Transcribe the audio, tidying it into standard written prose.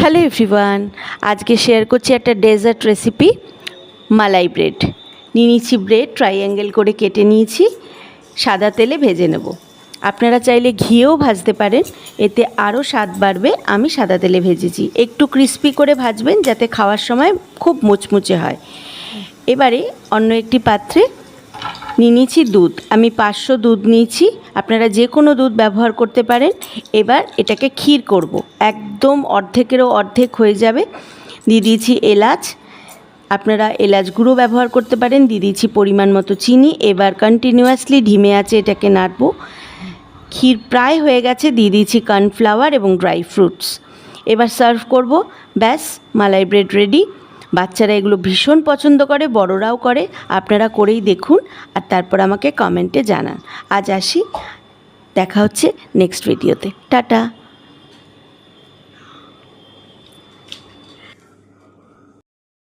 Hello everyone, আজকে share করছি একটা ডেজার্ট রেসিপি, মালাই ব্রেড। নিয়ে নিচ্ছি ব্রেড, ট্রাইঅ্যাঙ্গেল করে কেটে নিয়েছি, সাদা তেলে ভেজে নেব। আপনারা চাইলে ঘিয়েও ভাজতে পারেন, এতে আরও স্বাদ বাড়বে। আমি সাদা তেলে ভেজেছি। একটু ক্রিস্পি করে ভাজবেন যাতে খাওয়ার সময় খুব মুচমুচে হয়। এবারে অন্য একটি পাত্রে নিয়ে নিয়েছি দুধ। আমি 500 দুধ নিয়েছি, আপনারা যে কোনো দুধ ব্যবহার করতে পারেন। এবার এটাকে ক্ষীর করব, একদম অর্ধেকেরও অর্ধেক হয়ে যাবে। দিয়ে দিয়েছি এলাচ, আপনারা এলাচ গুঁড়ো ব্যবহার করতে পারেন। দিয়ে দিয়েছি পরিমাণ মতো চিনি। এবার কন্টিনিউয়াসলি ধিমে আঁচে এটাকে নাড়বো। ক্ষীর প্রায় হয়ে গেছে, দিয়ে দিয়েছি কর্নফ্লাওয়ার এবং ড্রাই ফ্রুটস। এবার সার্ভ করব। ব্যাস, মালাই ব্রেড রেডি। বাচ্চারা এগুলো ভীষণ পছন্দ করে, বড়রাও করে। আপনারা করেই দেখুন আর তারপর আমাকে কমেন্টে জানান। আজ আসি, দেখা হচ্ছে নেক্সট ভিডিওতে। টাটা।